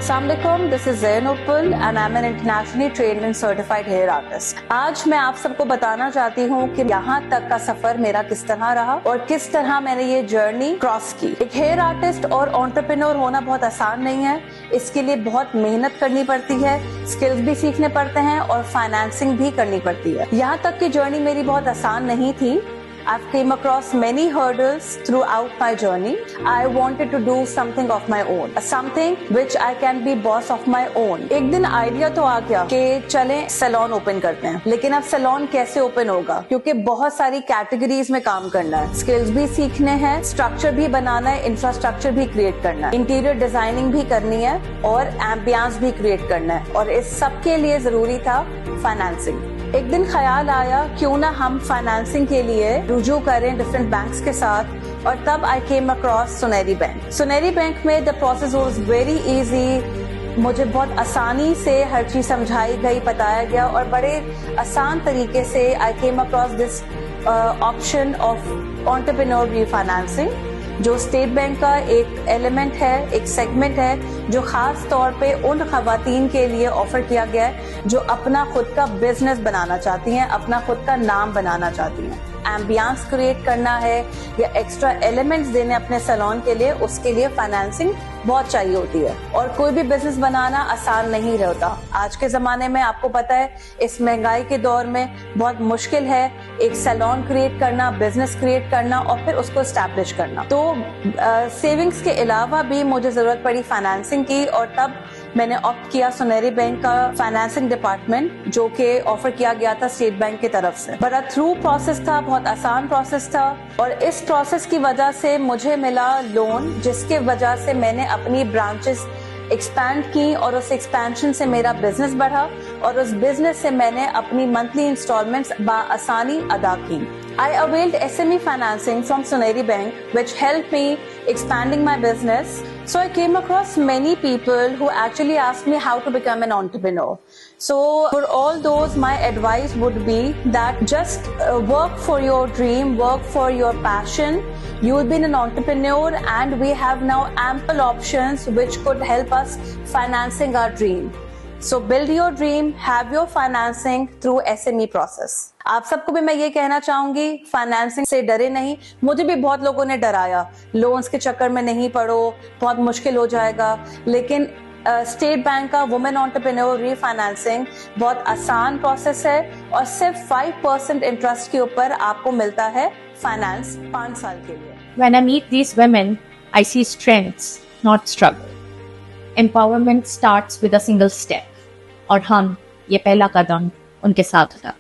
Assalamualaikum, this is Zainupul and I'm an internationally trained and certified hair artist. आज मैं आप सबको बताना चाहती हूँ कि यहाँ तक का सफर मेरा किस तरह रहा और किस तरह मैंने ये जर्नी क्रॉस की। एक हेयर आर्टिस्ट और एंटरप्रेन्योर होना बहुत आसान नहीं है। इसके लिए बहुत मेहनत करनी पड़ती है, स्किल्स भी सीखने पड़ते हैं और फाइनेंसिंग भी करनी पड़ती है। यहाँ तक की जर्नी मेरी बहुत आसान नहीं थी। I've came across many hurdles throughout my journey. I wanted to do something of my own, something which I can be boss of my own. एक दिन आइडिया तो आ गया कि चलें सैलून ओपन करते हैं, लेकिन अब सैलून कैसे ओपन होगा, क्योंकि बहुत सारी कैटेगरीज में काम करना है, स्किल्स भी सीखने हैं, स्ट्रक्चर भी बनाना है, इंफ्रास्ट्रक्चर भी क्रिएट करना है, इंटीरियर डिजाइनिंग भी करनी है और एम्बियंस भी क्रिएट करना है और इस सब के लिए जरूरी था फाइनेंसिंग। एक दिन ख्याल आया क्यों ना हम फाइनेंसिंग के लिए रुजू करें डिफरेंट बैंक्स के साथ और तब आई केम अक्रॉस सुनहरी बैंक। सुनहरी बैंक में the process was very easy. मुझे बहुत आसानी से हर चीज समझाई गई, बताया गया और बड़े आसान तरीके से I came across this option of entrepreneur refinancing, जो स्टेट बैंक का एक एलिमेंट है, एक सेगमेंट है जो खास तौर पे उन खवातीन के लिए ऑफर किया गया है जो अपना खुद का बिजनेस बनाना चाहती हैं, अपना खुद का नाम बनाना चाहती हैं, एम्बियंस क्रिएट करना है या एक्स्ट्रा एलिमेंट्स देने अपने सैलून के लिए, उसके लिए फाइनेंसिंग बहुत चाहिए होती है। और कोई भी बिजनेस बनाना आसान नहीं रहता। आज के जमाने में आपको पता है इस महंगाई के दौर में बहुत मुश्किल है एक सैलून क्रिएट करना, बिजनेस क्रिएट करना और फिर उसको एस्टैब्लिश करना। तो सेविंग्स के अलावा भी मुझे जरूरत पड़ी फाइनेंसिंग की और तब मैंने ऑप्ट किया सुनहरी बैंक का फाइनेंसिंग डिपार्टमेंट, जो कि ऑफर किया गया था स्टेट बैंक की तरफ से। बड़ा थ्रू प्रोसेस था, बहुत आसान प्रोसेस था और इस प्रोसेस की वजह से मुझे मिला लोन, जिसके वजह से मैंने अपनी ब्रांचेस एक्सपैंड की और उस एक्सपेंशन से मेरा बिजनेस बढ़ा और उस बिजनेस से मैंने अपनी मंथली इंस्टॉलमेंट्स आसानी अदा की। I availed SME financing from Sunehri Bank, which helped me expanding my business. So I came across many people who actually asked me how to become an entrepreneur. So for all those, my advice would be that just work for your dream, work for your passion. You will be an entrepreneur and we have now ample options which could help us financing our dream. So build your dream, have your financing through SME process. आप सबको भी मैं ये कहना चाहूंगी, financing से डरे नहीं। मुझे भी बहुत लोगों ने डराया, लोन्स के चक्कर में नहीं पड़ो, बहुत मुश्किल हो जाएगा, लेकिन स्टेट बैंक का वुमेन एंटरप्रेन्योर रीफाइनेंसिंग बहुत आसान प्रोसेस है और सिर्फ 5% इंटरेस्ट के ऊपर आपको मिलता है फाइनेंस 5 साल के लिए। When I meet these women, I see strengths, not struggle. Empowerment starts with a single step. और हम ये पहला कदम उनके साथ था।